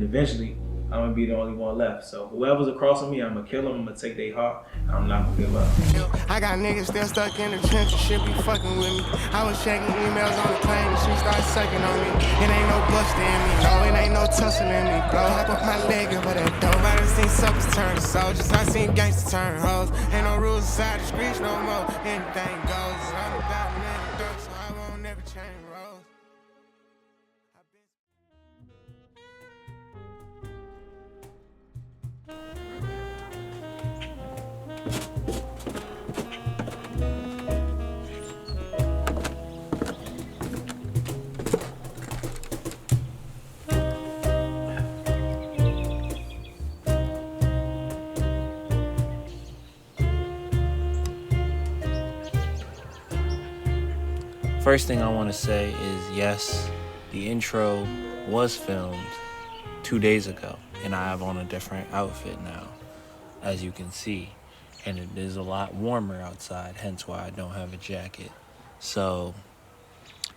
Eventually, I'm gonna be the only one left. So whoever's across from me, I'm gonna kill them. I'm gonna take their heart. I'm not gonna give up. I got niggas still stuck in the trenches, shit be fucking with me. I was checking emails on the plane and she started sucking on me. It ain't no busting in me, no, it ain't no tussling in me. Blow up with my leg over that dope. I done seen suckers turn to soldiers, I seen gangsters turn hoes. Ain't no rules inside the streets no more. Anything goes. I'm a dominant dog, so I won't never change roles. First thing I want to say is yes, the intro was filmed 2 days ago, and I have on a different outfit now, as you can see, and it is a lot warmer outside, hence why I don't have a jacket. So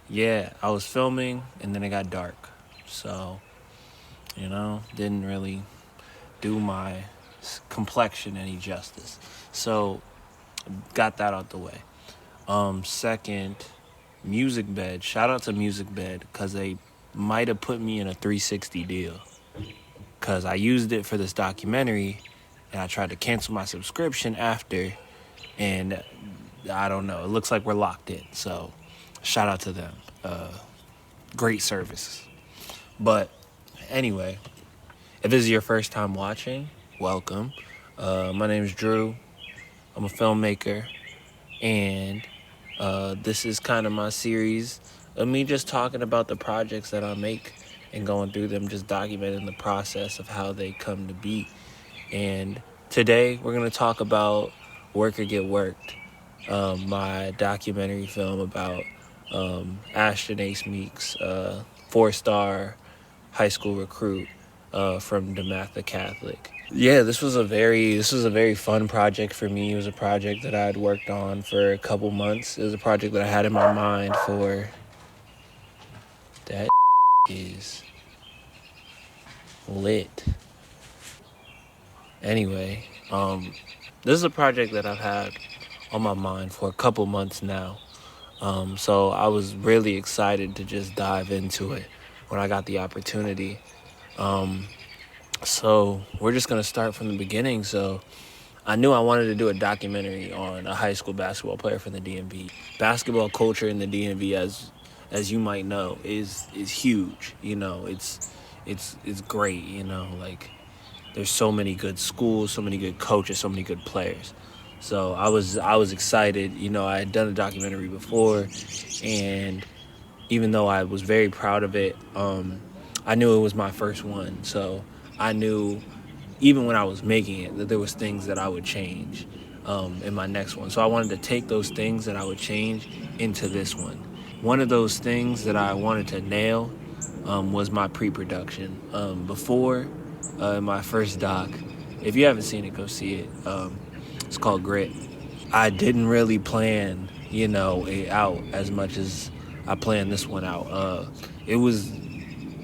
yeah, I was filming and then it got dark, so didn't really do my complexion any justice, so got that out the way. Second, Music Bed. Shout out to Music Bed, because they might have put me in a 360 deal, because I used it for this documentary and I tried to cancel my subscription after, and I don't know, it looks like we're locked in, so shout out to them. Great service. But anyway, if this is your first time watching, welcome. My name is Drew. I'm a filmmaker, and this is kind of my series of me just talking about the projects that I make and going through them, just documenting the process of how they come to be. And today we're going to talk about Work or Get Worked, my documentary film about Ashton Ace Meeks, 4-star high school recruit from DeMatha Catholic. Yeah, this was a very fun project for me. It was a project that I had worked on for a couple months. It was a project that I had in my mind for that is lit. Anyway, this is a project that I've had on my mind for a couple months now. So I was really excited to just dive into it when I got the opportunity. So we're just gonna start from the beginning. So I knew I wanted to do a documentary on a high school basketball player from the DMV. Basketball culture in the DMV, as you might know, is huge. It's great. Like there's so many good schools, so many good coaches, so many good players. So I was excited. I had done a documentary before, and even though I was very proud of it, I knew it was my first one. So I knew, even when I was making it, that there was things that I would change in my next one. So I wanted to take those things that I would change into this one. One of those things that I wanted to nail was my pre-production. Before my first doc, if you haven't seen it, go see it. It's called Grit. I didn't really plan, it out as much as I planned this one out. It was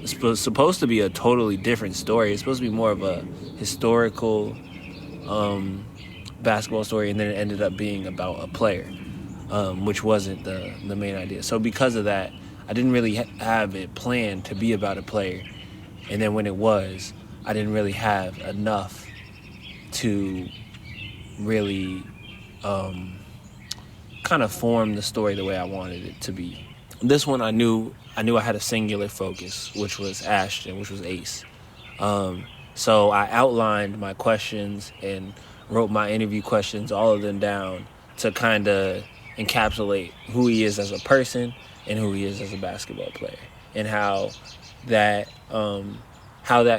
supposed to be a totally different story. It's supposed to be more of a historical basketball story, and then it ended up being about a player, which wasn't the main idea. So because of that, I didn't really have it planned to be about a player. And then when it was, I didn't really have enough to really kind of form the story the way I wanted it to be. This one, I knew I had a singular focus, which was Ashton, which was Ace. So I outlined my questions and wrote my interview questions, all of them down, to kind of encapsulate who he is as a person and who he is as a basketball player, and how that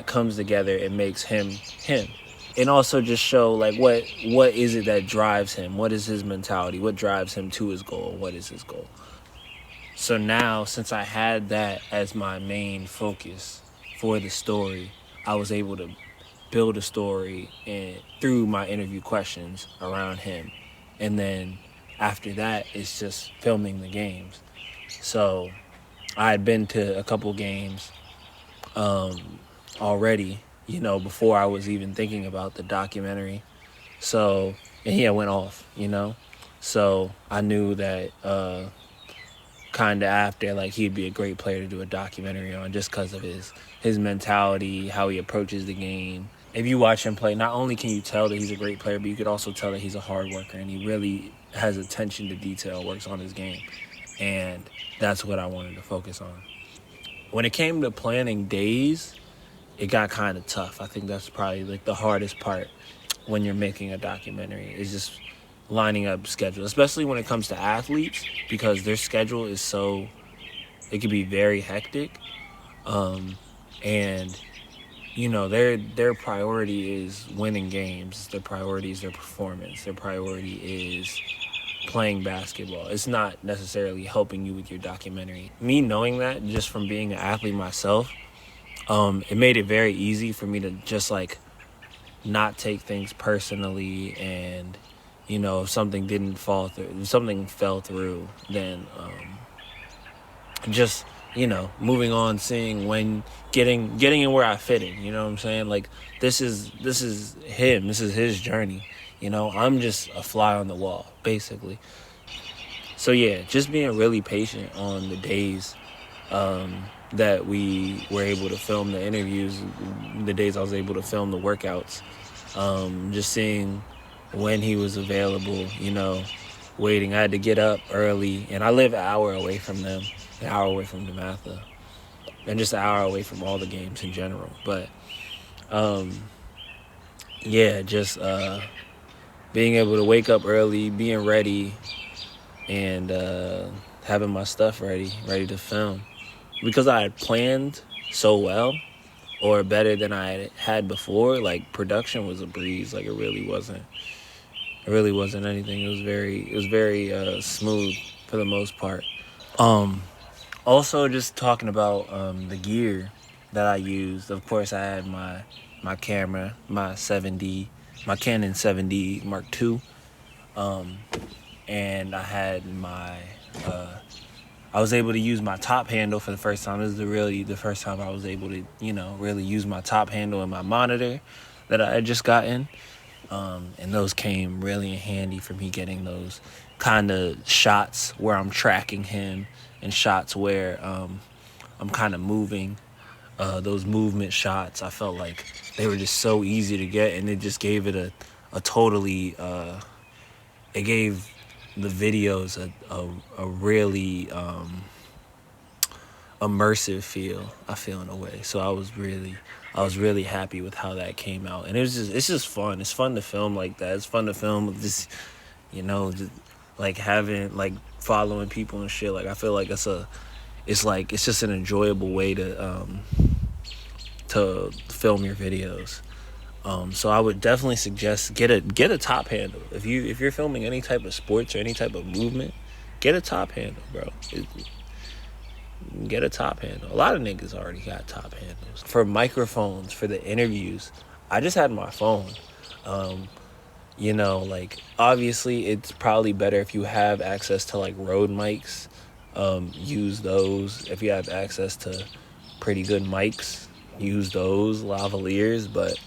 comes together and makes him him. And also just show like what is it that drives him, what is his mentality, what drives him to his goal, what is his goal. So now, since I had that as my main focus for the story, I was able to build a story through my interview questions around him. And then after that, it's just filming the games. So I had been to a couple games already, before I was even thinking about the documentary. So, and he had went off, So I knew that kind of after, like, he'd be a great player to do a documentary on just because of his mentality, how he approaches the game. If you watch him play, not only can you tell that he's a great player, but you could also tell that he's a hard worker and he really has attention to detail, works on his game. And that's what I wanted to focus on. When it came to planning days, it got kind of tough. I think that's probably like the hardest part when you're making a documentary, is just lining up schedule, especially when it comes to athletes, because their schedule is it can be very hectic. And their priority is winning games. Their priority is their performance. Their priority is playing basketball. It's not necessarily helping you with your documentary. Me knowing that, just from being an athlete myself, it made it very easy for me to just like not take things personally. And if something didn't fall through, if something fell through, then just moving on, seeing when getting in where I fit in. You know what I'm saying? Like, this is him. This is his journey. I'm just a fly on the wall, basically. So yeah, just being really patient on the days that we were able to film the interviews, the days I was able to film the workouts, just seeing when he was available, waiting. I had to get up early, and I live an hour away from them, an hour away from DeMatha, and just an hour away from all the games in general. But just being able to wake up early, being ready, and having my stuff ready to film. Because I had planned so well, or better than I had before, like, production was a breeze. Like, it really wasn't anything. It was very smooth for the most part. Also, just talking about the gear that I used. Of course, I had my camera, my Canon 7D Mark II, and I had I was able to use my top handle for the first time. This is really the first time I was able to, really use my top handle in my monitor that I had just gotten. And those came really in handy for me, getting those kind of shots where I'm tracking him and shots where I'm kind of moving. Those movement shots, I felt like they were just so easy to get, and it just gave it a totally, it gave the videos a really immersive feel, I feel, in a way. So I was really happy with how that came out. And it's just fun. It's fun to film like that. It's fun to film with this, just like having, like, following people and shit. Like, I feel like it's just an enjoyable way to film your videos. So I would definitely suggest get a top handle. If you're filming any type of sports or any type of movement, get a top handle, bro. Get a top handle. A lot of niggas already got top handles. For microphones, for the interviews, I just had my phone. Like, obviously it's probably better if you have access to, like, Rode mics. Use those. If you have access to pretty good mics, use those, lavaliers. But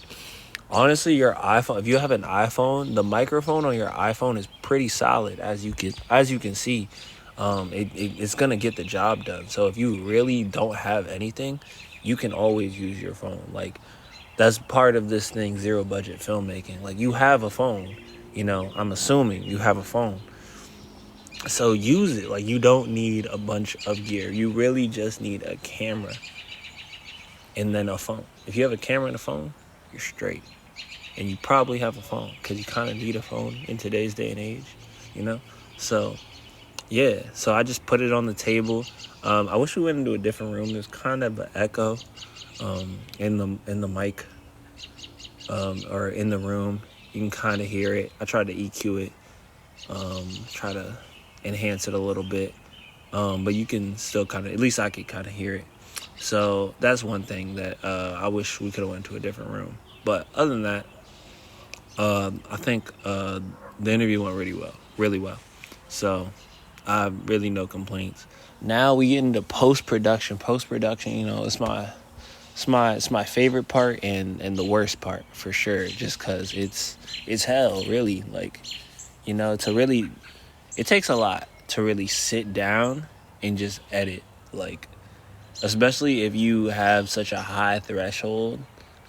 honestly, your iPhone, if you have an iPhone, the microphone on your iPhone is pretty solid, as you can see. It's gonna get the job done. So if you really don't have anything, you can always use your phone. Like, that's part of this thing, zero budget filmmaking. Like, you have a phone, I'm assuming you have a phone. So use it. Like, you don't need a bunch of gear. You really just need a camera and then a phone. If you have a camera and a phone, you're straight. And you probably have a phone, because you kind of need a phone in today's day and age, So yeah, so I just put it on the table. I wish we went into a different room. There's kind of an echo in the mic or in the room. You can kind of hear it. I tried to EQ it, try to enhance it a little bit, but you can still kind of, at least I could kind of hear it. So that's one thing that I wish we could have went to a different room. But other than that, I think the interview went really well. So I have really no complaints. Now we get into post-production. Post-production, it's it's my favorite part and the worst part for sure, just because it's hell, really. Like, you know, it takes a lot to really sit down and just edit, like, especially if you have such a high threshold,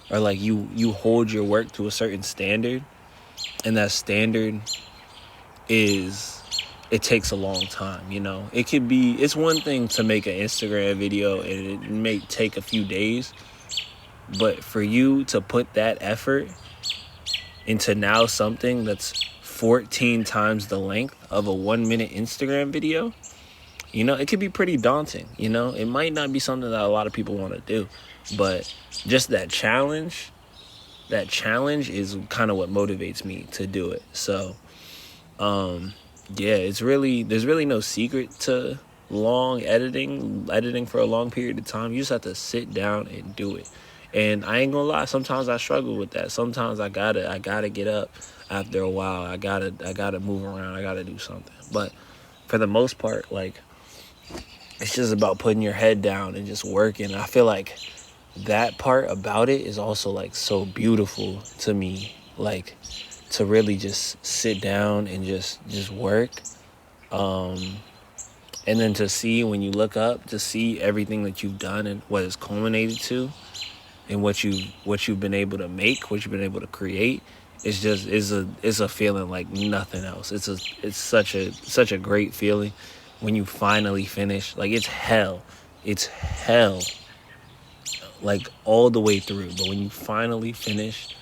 or like you hold your work to a certain standard, and that standard is, it takes a long time. You know, it's one thing to make an Instagram video and it may take a few days, but for you to put that effort into now something that's 14 times the length of a 1-minute Instagram video, you know, it could be pretty daunting. You know, it might not be something that a lot of people want to do, but just that challenge is kind of what motivates me to do it. So, yeah, there's really no secret to long editing for a long period of time. You just have to sit down and do it. And I ain't gonna lie, sometimes I struggle with that. Sometimes I gotta get up after a while. I gotta move around. I gotta do something. But for the most part, like, it's just about putting your head down and just working. I feel like that part about it is also, like, so beautiful to me. Like, to really just sit down and just work. And then to see, when you look up, to see everything that you've done and what it's culminated to, and what you've been able to make, what you've been able to create, it's a feeling like nothing else. It's such a great feeling when you finally finish. Like, it's hell, like, all the way through. But when you finally finish,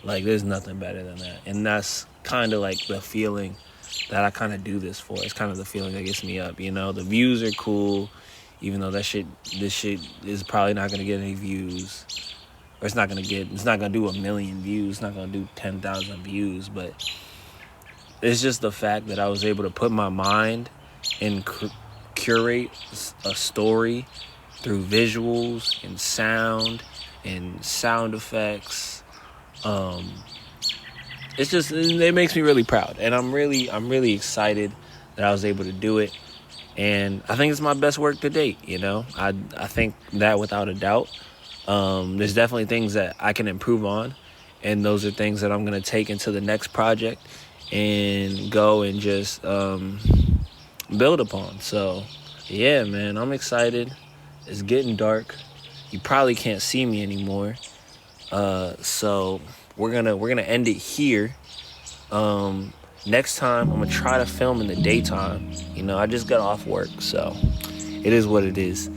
like, there's nothing better than that. And that's kind of like the feeling that I kind of do this for. It's kind of the feeling that gets me up. You know, the views are cool, even though this shit is probably not gonna get any views, or it's not gonna do 1 million views. It's not gonna do 10,000 views. But it's just the fact that I was able to put my mind and curate a story through visuals and sound effects. It makes me really proud, and I'm really excited that I was able to do it. And I think it's my best work to date. You know, I think that without a doubt. There's definitely things that I can improve on, and those are things that I'm gonna take into the next project and go and just build upon. So yeah, man, I'm excited. It's getting dark. You probably can't see me anymore. So we're gonna end it here. Next time I'm gonna try to film in the daytime. You know, I just got off work, so it is what it is.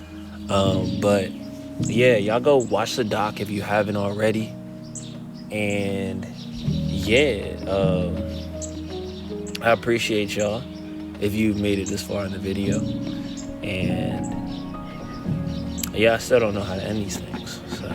But yeah, y'all go watch the doc if you haven't already. And yeah, I appreciate y'all if you've made it this far in the video. And yeah, I still don't know how to end these things, so